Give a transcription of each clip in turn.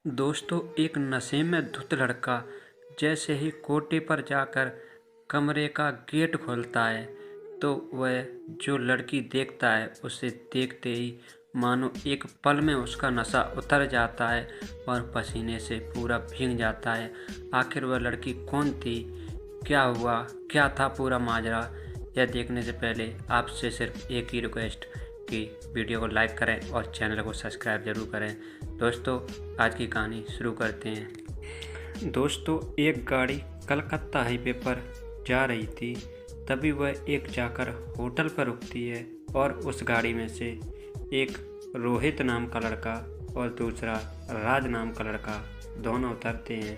दोस्तों, एक नशे में धुत लड़का जैसे ही कोठे पर जाकर कमरे का गेट खोलता है तो वह जो लड़की देखता है उसे देखते ही मानो एक पल में उसका नशा उतर जाता है और पसीने से पूरा भीग जाता है। आखिर वह लड़की कौन थी, क्या हुआ, क्या था पूरा माजरा, यह देखने से पहले आपसे सिर्फ एक ही रिक्वेस्ट कि वीडियो को लाइक करें और चैनल को सब्सक्राइब जरूर करें। दोस्तों, आज की कहानी शुरू करते हैं। दोस्तों, एक गाड़ी कलकत्ता हाईवे पर जा रही थी। तभी वह एक जाकर होटल पर रुकती है और उस गाड़ी में से एक रोहित नाम का लड़का और दूसरा राज नाम का लड़का दोनों उतरते हैं।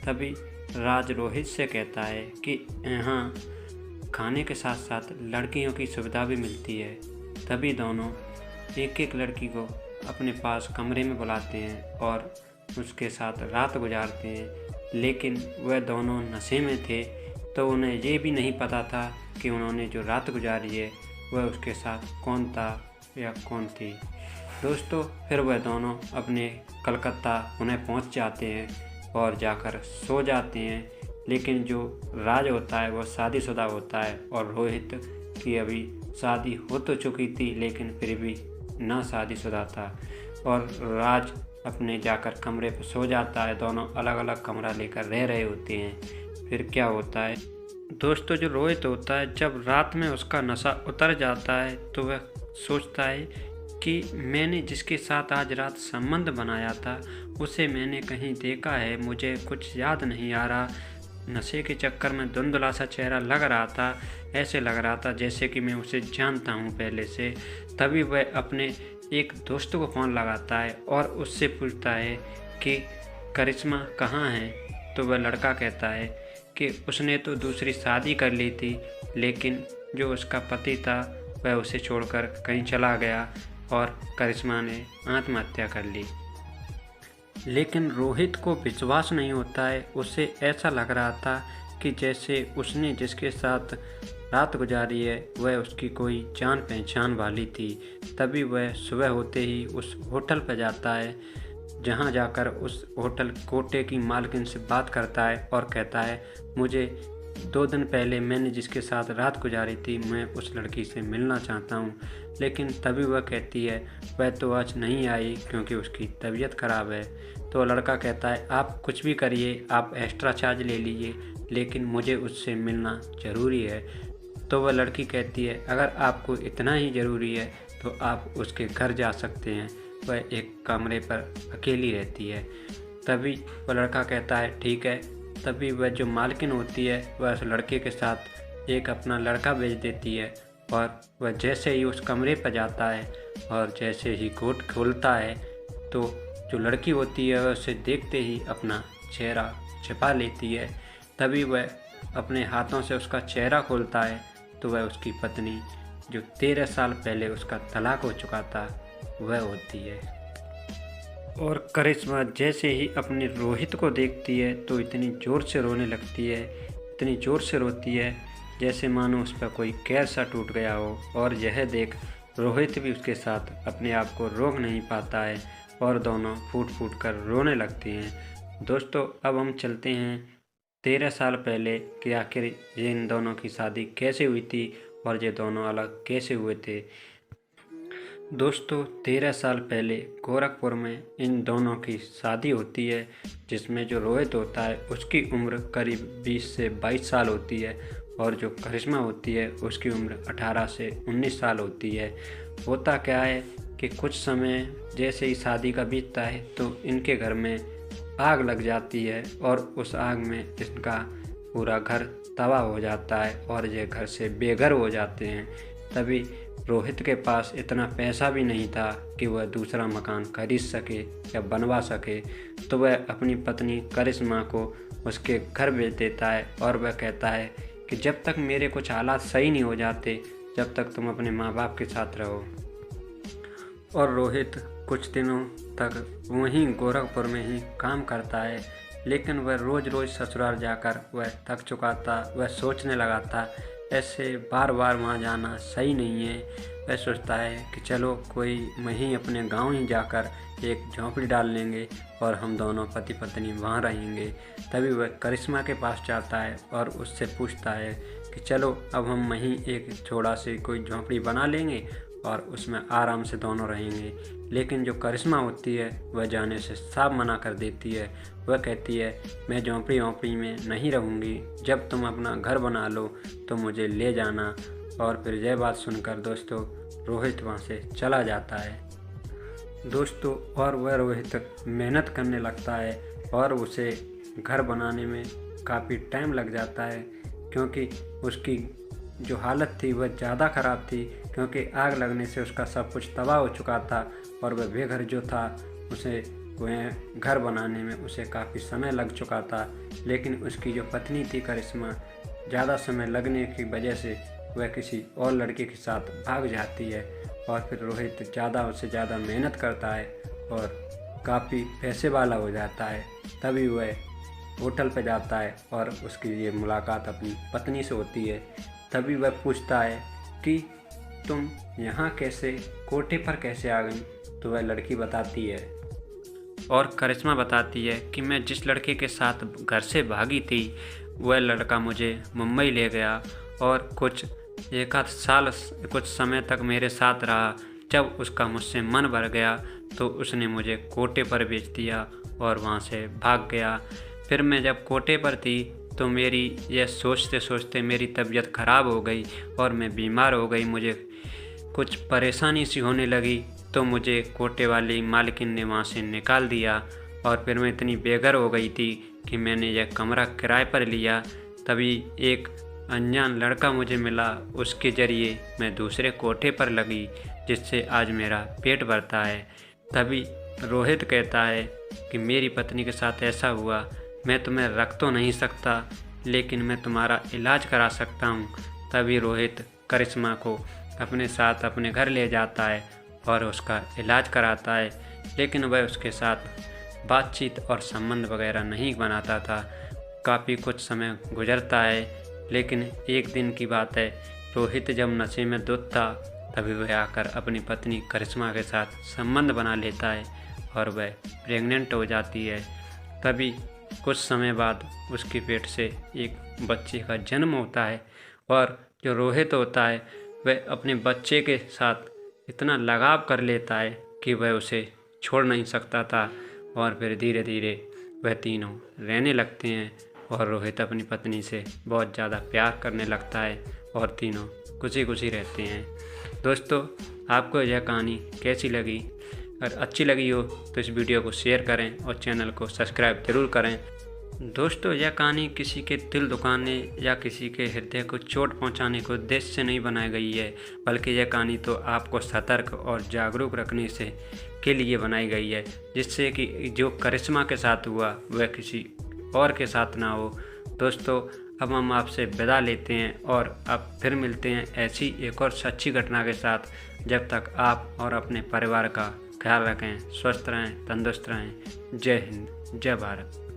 तभी राज रोहित से कहता है कि यहाँ खाने के साथ साथ लड़कियों की सुविधा भी मिलती है। तभी दोनों एक एक लड़की को अपने पास कमरे में बुलाते हैं और उसके साथ रात गुजारते हैं। लेकिन वह दोनों नशे में थे तो उन्हें ये भी नहीं पता था कि उन्होंने जो रात गुजारी है वह उसके साथ कौन था या कौन थी। दोस्तों, फिर वह दोनों अपने कलकत्ता उन्हें पहुंच जाते हैं और जाकर सो जाते हैं। लेकिन जो राज होता है वह शादीशुदा होता है और रोहित की अभी शादी हो तो चुकी थी लेकिन फिर भी ना शादीशुदा था और राज अपने जाकर कमरे पर सो जाता है। दोनों अलग अलग कमरा लेकर रह रहे होते हैं। फिर क्या होता है दोस्तों, जो रोहित होता है जब रात में उसका नशा उतर जाता है तो वह सोचता है कि मैंने जिसके साथ आज रात संबंध बनाया था उसे मैंने कहीं देखा है, मुझे कुछ याद नहीं आ रहा। नशे के चक्कर में धुंधला सा चेहरा लग रहा था, ऐसे लग रहा था जैसे कि मैं उसे जानता हूँ पहले से। तभी वह अपने एक दोस्त को फ़ोन लगाता है और उससे पूछता है कि करिश्मा कहाँ है। तो वह लड़का कहता है कि उसने तो दूसरी शादी कर ली थी लेकिन जो उसका पति था वह उसे छोड़कर कहीं चला गया और करिश्मा ने आत्महत्या कर ली। लेकिन रोहित को विश्वास नहीं होता है। उसे ऐसा लग रहा था कि जैसे उसने जिसके साथ रात गुजारी है वह उसकी कोई जान पहचान वाली थी। तभी वह सुबह होते ही उस होटल पर जाता है, जहां जाकर उस होटल कोटे की मालकिन से बात करता है और कहता है, मुझे 2 दिन पहले मैंने जिसके साथ रात गुजारी थी मैं उस लड़की से मिलना चाहता हूँ। लेकिन तभी वह कहती है वह तो आज नहीं आई क्योंकि उसकी तबीयत ख़राब है। तो लड़का कहता है आप कुछ भी करिए, आप एक्स्ट्रा चार्ज ले लीजिए, लेकिन मुझे उससे मिलना ज़रूरी है। तो वह लड़की कहती है अगर आपको इतना ही ज़रूरी है तो आप उसके घर जा सकते हैं, वह एक कमरे पर अकेली रहती है। तभी वह लड़का कहता है ठीक है। तभी वह जो मालकिन होती है वह उस लड़के के साथ एक अपना लड़का भेज देती है और वह जैसे ही उस कमरे पर जाता है और जैसे ही गेट खोलता है तो जो लड़की होती है वह उसे देखते ही अपना चेहरा छिपा लेती है। तभी वह अपने हाथों से उसका चेहरा खोलता है तो वह उसकी पत्नी जो 13 साल पहले उसका तलाक हो चुका था वह होती है। और करिश्मा जैसे ही अपने रोहित को देखती है तो इतनी ज़ोर से रोने लगती है, इतनी ज़ोर से रोती है जैसे मानो उस पर कोई कैर सा टूट गया हो। और यह देख रोहित भी उसके साथ अपने आप को रोक नहीं पाता है और दोनों फूट फूट कर रोने लगती हैं। दोस्तों, अब हम चलते हैं 13 साल पहले कि आखिर ये इन दोनों की शादी कैसे हुई थी और ये दोनों अलग कैसे हुए थे। दोस्तों, 13 साल पहले गोरखपुर में इन दोनों की शादी होती है, जिसमें जो रोहित होता है उसकी उम्र करीब 20 से 22 साल होती है और जो करिश्मा होती है उसकी उम्र 18 से 19 साल होती है। होता क्या है कि कुछ समय जैसे ही शादी का बीतता है तो इनके घर में आग लग जाती है और उस आग में इनका पूरा घर तबाह हो जाता है और ये घर से बेघर हो जाते हैं। तभी रोहित के पास इतना पैसा भी नहीं था कि वह दूसरा मकान खरीद सके या बनवा सके। तो वह अपनी पत्नी करिश्मा को उसके घर भेज देता है और वह कहता है कि जब तक मेरे कुछ हालात सही नहीं हो जाते जब तक तुम अपने माँ बाप के साथ रहो। और रोहित कुछ दिनों तक वहीं गोरखपुर में ही काम करता है, लेकिन वह रोज़ रोज़ ससुराल जाकर वह थक चुका था। वह सोचने लगा था ऐसे बार बार वहाँ जाना सही नहीं है। वह सोचता है कि चलो वहीं अपने गांव ही जाकर एक झोंपड़ी डाल लेंगे और हम दोनों पति पत्नी वहाँ रहेंगे। तभी वह करिश्मा के पास जाता है और उससे पूछता है कि चलो अब हम वहीं एक छोटा सी कोई झोंपड़ी बना लेंगे और उसमें आराम से दोनों रहेंगे। लेकिन जो करिश्मा होती है वह जाने से साफ मना कर देती है। वह कहती है मैं झोंपड़ी में नहीं रहूँगी, जब तुम अपना घर बना लो तो मुझे ले जाना। और फिर यह बात सुनकर दोस्तों रोहित वहाँ से चला जाता है दोस्तों। और वह रोहित मेहनत करने लगता है और उसे घर बनाने में काफ़ी टाइम लग जाता है, क्योंकि उसकी जो हालत थी वह ज़्यादा ख़राब थी, क्योंकि आग लगने से उसका सब कुछ तबाह हो चुका था। और वह बेघर जो था उसे वह घर बनाने में उसे काफ़ी समय लग चुका था। लेकिन उसकी जो पत्नी थी करिश्मा, ज़्यादा समय लगने की वजह से वह किसी और लड़के के साथ भाग जाती है। और फिर रोहित उससे ज़्यादा मेहनत करता है और काफ़ी पैसे वाला हो जाता है। तभी वह होटल पर जाता है और उसकी ये मुलाकात अपनी पत्नी से होती है। तभी वह पूछता है कि तुम यहाँ कैसे, कोठे पर कैसे आ गई? तो वह लड़की बताती है और करिश्मा बताती है कि मैं जिस लड़के के साथ घर से भागी थी वह लड़का मुझे मुंबई ले गया और एक आध साल कुछ समय तक मेरे साथ रहा। जब उसका मुझसे मन भर गया तो उसने मुझे कोठे पर बेच दिया और वहाँ से भाग गया। फिर मैं जब कोठे पर थी तो मेरी यह सोचते सोचते मेरी तबीयत ख़राब हो गई और मैं बीमार हो गई। मुझे कुछ परेशानी सी होने लगी तो मुझे कोठे वाली मालकिन ने वहाँ से निकाल दिया। और फिर मैं इतनी बेघर हो गई थी कि मैंने यह कमरा किराए पर लिया। तभी एक अनजान लड़का मुझे मिला, उसके ज़रिए मैं दूसरे कोठे पर लगी, जिससे आज मेरा पेट भरता है। तभी रोहित कहता है कि मेरी पत्नी के साथ ऐसा हुआ, मैं तुम्हें रख तो नहीं सकता लेकिन मैं तुम्हारा इलाज करा सकता हूँ। तभी रोहित करिश्मा को अपने साथ अपने घर ले जाता है और उसका इलाज कराता है। लेकिन वह उसके साथ बातचीत और संबंध वगैरह नहीं बनाता था। काफ़ी कुछ समय गुजरता है, लेकिन एक दिन की बात है, रोहित जब नशे में धुत था तभी वह आकर अपनी पत्नी करिश्मा के साथ संबंध बना लेता है और वह प्रेग्नेंट हो जाती है। तभी कुछ समय बाद उसके पेट से एक बच्चे का जन्म होता है और जो रोहित होता है वह अपने बच्चे के साथ इतना लगाव कर लेता है कि वह उसे छोड़ नहीं सकता था। और फिर धीरे धीरे वह तीनों रहने लगते हैं और रोहित अपनी पत्नी से बहुत ज़्यादा प्यार करने लगता है और तीनों खुशी खुशी रहते हैं। दोस्तों, आपको यह कहानी कैसी लगी? अगर अच्छी लगी हो तो इस वीडियो को शेयर करें और चैनल को सब्सक्राइब जरूर करें। दोस्तों, यह कहानी किसी के दिल दुखाने या किसी के हृदय को चोट पहुंचाने के उद्देश्य से नहीं बनाई गई है, बल्कि यह कहानी तो आपको सतर्क और जागरूक रखने के लिए बनाई गई है, जिससे कि जो करिश्मा के साथ हुआ वह किसी और के साथ ना हो। दोस्तों, अब हम आपसे विदा लेते हैं और अब फिर मिलते हैं ऐसी एक और सच्ची घटना के साथ। जब तक आप और अपने परिवार का ख्याल रखें, स्वस्थ रहें, तंदुरुस्त रहें। जय हिंद, जय भारत।